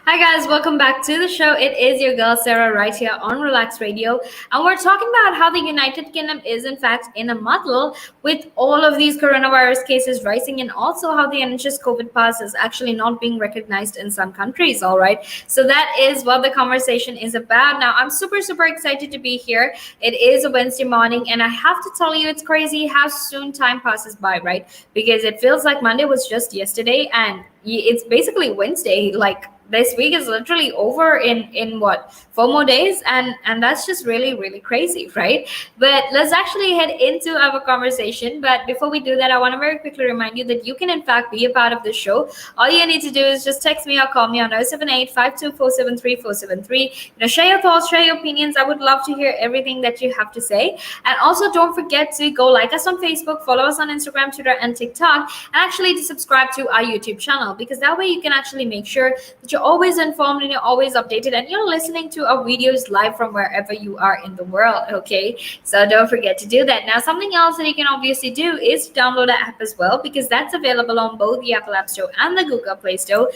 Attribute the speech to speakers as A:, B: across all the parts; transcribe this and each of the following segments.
A: Hi guys, welcome back to the show. It is your girl Sarah right here on Relax Radio, and we're talking about how the United Kingdom is in fact in a muddle with all of these coronavirus cases rising, and also how the NHS Covid pass is actually not being recognized in some countries. All right, so that is what the conversation is about. Now, I'm super excited to be here. It is a Wednesday morning, and I have to tell you, it's crazy how soon time passes by, right? Because it feels like Monday was just yesterday, and it's basically Wednesday. Like, this week is literally over in what, 4 more days, and that's just really crazy, right? But let's actually head into our conversation. But before we do that, I want to very quickly remind you that you can in fact be a part of the show. All you need to do is just text me or call me on 078-52473-473. Share your thoughts, share your opinions. I would love to hear everything that you have to say. And also, don't forget to go like us on Facebook, follow us on Instagram, Twitter, and TikTok, and actually to subscribe to our YouTube channel, because that way you can actually make sure that you're always informed and you're always updated, and you're listening to our videos live from wherever you are in the world. Okay, so don't forget to do that. Now, something else that you can obviously do is download the app as well, because that's available on both the Apple App Store and the Google Play Store.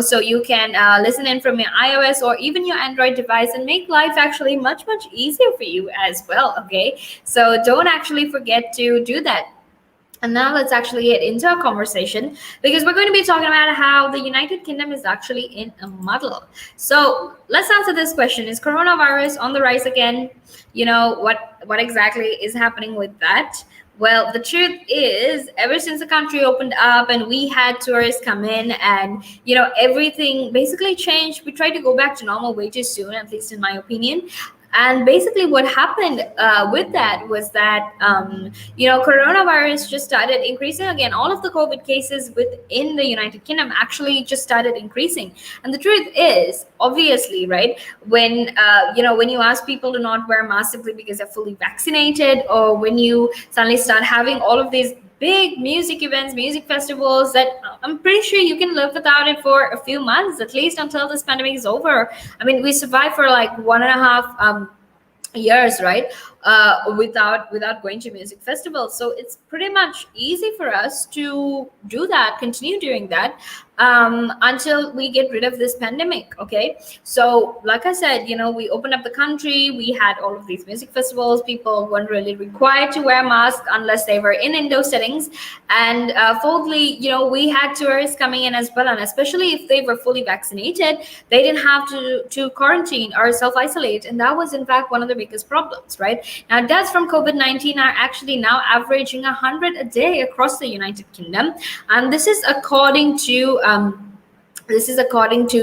A: So you can listen in from your iOS or even your Android device and make life actually much easier for you as well. Okay, so don't actually forget to do that. And now let's actually get into our conversation, because we're going to be talking about how the United Kingdom is actually in a muddle. So let's answer this question. Is coronavirus on the rise again? What exactly is happening with that? Well, the truth is, ever since the country opened up and we had tourists come in, and everything basically changed, we tried to go back to normal way too soon, at least in my opinion. And basically what happened with that was that coronavirus just started increasing again. All of the COVID cases within the United Kingdom actually just started increasing. And the truth is, obviously, right, when you ask people to not wear masks simply because they're fully vaccinated, or when you suddenly start having all of these big music events, music festivals, that I'm pretty sure you can live without it for a few months, at least until this pandemic is over. I mean, we survived for like 1.5 years, right, without going to music festivals. So it's pretty much easy for us to do that, continue doing that, until we get rid of this pandemic. Okay, so like I said, we opened up the country, we had all of these music festivals, people weren't really required to wear masks unless they were in indoor settings, and fourthly, we had tourists coming in as well, and especially if they were fully vaccinated, they didn't have to quarantine or self-isolate, and that was in fact one of the biggest problems, right? Now, deaths from COVID-19 are actually now averaging 100 a day across the United Kingdom, and this is according to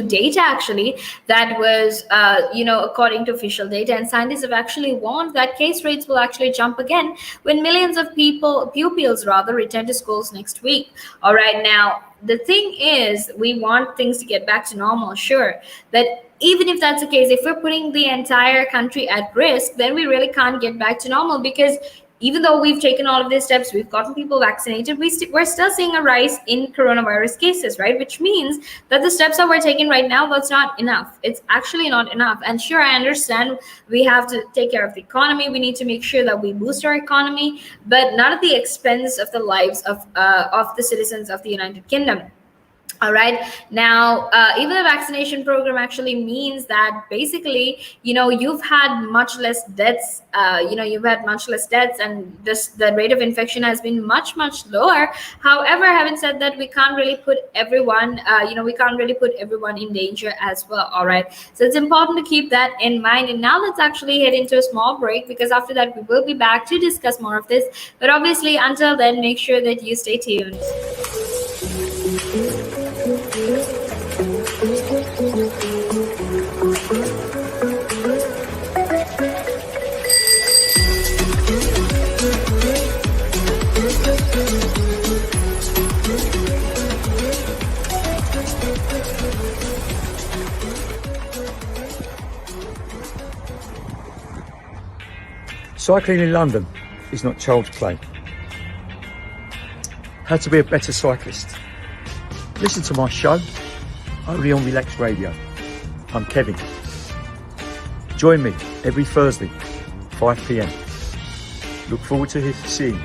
A: data actually that was according to official data. And scientists have actually warned that case rates will actually jump again when millions of pupils return to schools next week. All right, now the thing is, we want things to get back to normal, sure, but even if that's the case, if we're putting the entire country at risk, then we really can't get back to normal, because even though we've taken all of these steps, we've gotten people vaccinated, we're still seeing a rise in coronavirus cases, right? Which means that the steps that we're taking right now, that's not enough. It's actually not enough. And sure, I understand we have to take care of the economy. We need to make sure that we boost our economy, but not at the expense of the lives of the citizens of the United Kingdom. All right, now even the vaccination program actually means that basically you've had much less deaths, and the rate of infection has been much lower. However, having said that, we can't really put everyone in danger as well. All right, so it's important to keep that in mind. And now let's actually head into a small break, because after that we will be back to discuss more of this. But obviously, until then, make sure that you stay tuned.
B: Cycling in London is not child's play. How to be a better cyclist. Listen to my show, only on Relax Radio. I'm Kevin. Join me every Thursday, 5 p.m. Look forward to seeing you.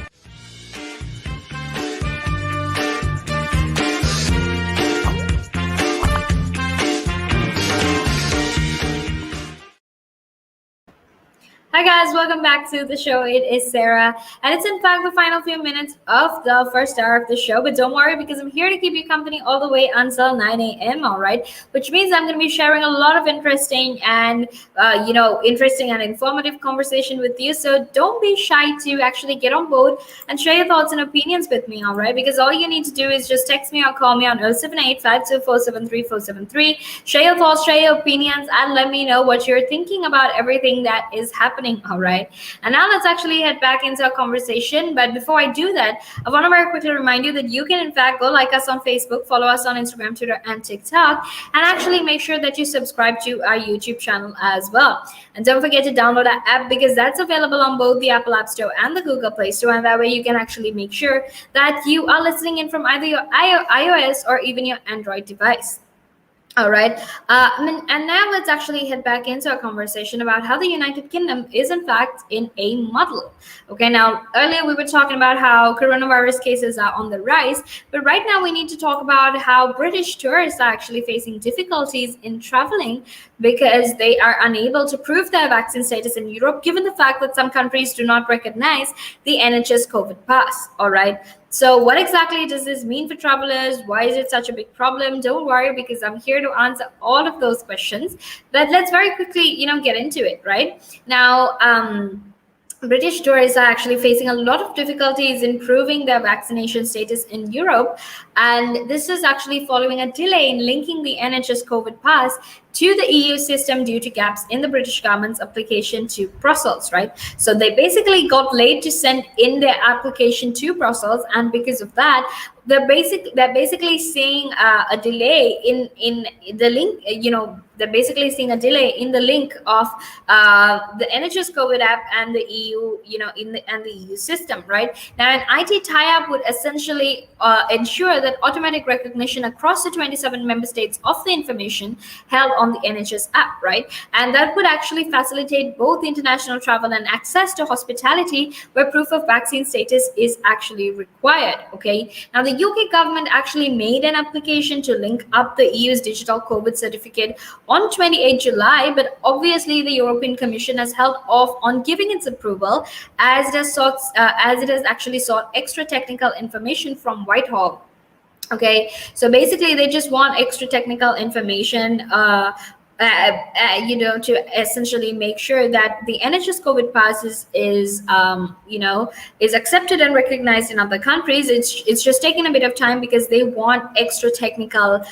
A: Hi guys, welcome back to the show. It is Sarah, and it's in fact the final few minutes of the first hour of the show. But don't worry, because I'm here to keep you company all the way until 9 a.m. All right, which means I'm going to be sharing a lot of interesting and informative conversation with you. So don't be shy to actually get on board and share your thoughts and opinions with me. All right, because all you need to do is just text me or call me on 078 Share your thoughts, share your opinions, and let me know what you're thinking about everything that is happening. All right. And now let's actually head back into our conversation. But before I do that, I want to very quickly remind you that you can, in fact, go like us on Facebook, follow us on Instagram, Twitter, and TikTok, and actually make sure that you subscribe to our YouTube channel as well. And don't forget to download our app, because that's available on both the Apple App Store and the Google Play Store. And that way you can actually make sure that you are listening in from either your iOS or even your Android device. All right. And now let's actually head back into our conversation about how the United Kingdom is, in fact, in a muddle. Okay. Now, earlier we were talking about how coronavirus cases are on the rise, but right now we need to talk about how British tourists are actually facing difficulties in traveling because they are unable to prove their vaccine status in Europe, given the fact that some countries do not recognize the NHS Covid pass. All right. So what exactly does this mean for travelers? Why is it such a big problem? Don't worry, because I'm here to answer all of those questions. But let's very quickly, get into it, right? Now, British tourists are actually facing a lot of difficulties in proving their vaccination status in Europe. And this is actually following a delay in linking the NHS Covid pass to the EU system due to gaps in the British government's application to Brussels, right? So they basically got late to send in their application to Brussels, and because of that, they're basically seeing a delay in the link. They're basically seeing a delay in the link of the NHS Covid app and the EU, and the EU system, right? Now, an IT tie-up would essentially ensure that automatic recognition across the 27 member states of the information held on the NHS app, right? And that would actually facilitate both international travel and access to hospitality where proof of vaccine status is actually required. Okay. Now, the UK government actually made an application to link up the EU's digital COVID certificate on 28 July, but obviously the European Commission has held off on giving its approval as it has actually sought extra technical information from Whitehall. Okay, so basically they just want extra technical information to essentially make sure that the NHS COVID pass is accepted and recognized in other countries. It's just taking a bit of time because they want extra technical,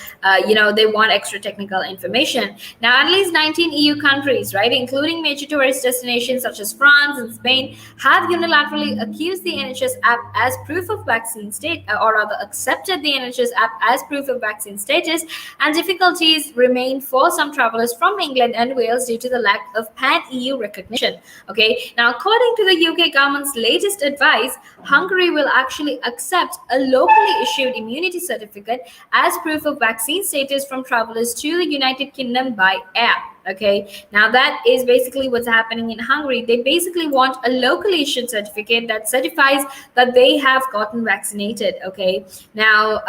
A: information. Now, at least 19 EU countries, right, including major tourist destinations such as France and Spain, have unilaterally accused the NHS app as proof of vaccine state, or rather accepted the NHS app as proof of vaccine status, and difficulties remain for some travelers from England and Wales due to the lack of pan-EU recognition. Okay, now according to the UK government's latest advice, Hungary will actually accept a locally issued immunity certificate as proof of vaccine status from travelers to the United Kingdom by air. Okay, now that is basically what's happening in Hungary. They basically want a locally issued certificate that certifies that they have gotten vaccinated. Okay, now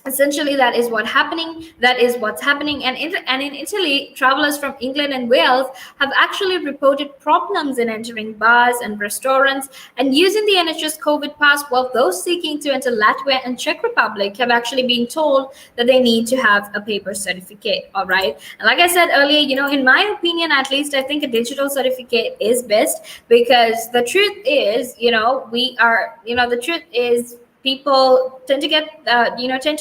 A: essentially that is what's happening. And in Italy, travelers from England and Wales have actually reported problems in entering bars and restaurants and using the NHS COVID pass, while those seeking to enter Latvia and Czech Republic have actually been told that they need to have a paper certificate. All right, and like I said earlier, in my opinion, at least, I think a digital certificate is best, because the truth is, the truth is, people tend to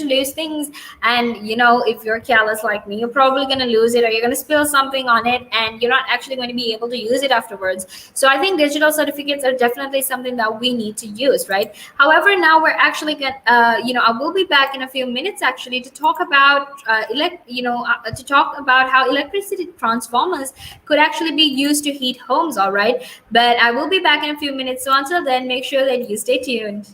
A: lose things, and if you're careless like me, you're probably going to lose it, or you're going to spill something on it, and you're not actually going to be able to use it afterwards. So I think digital certificates are definitely something that we need to use, right? However, now we're actually going I will be back in a few minutes actually to talk about how electricity transformers could actually be used to heat homes. All right, but I will be back in a few minutes, so until then, make sure that you stay tuned.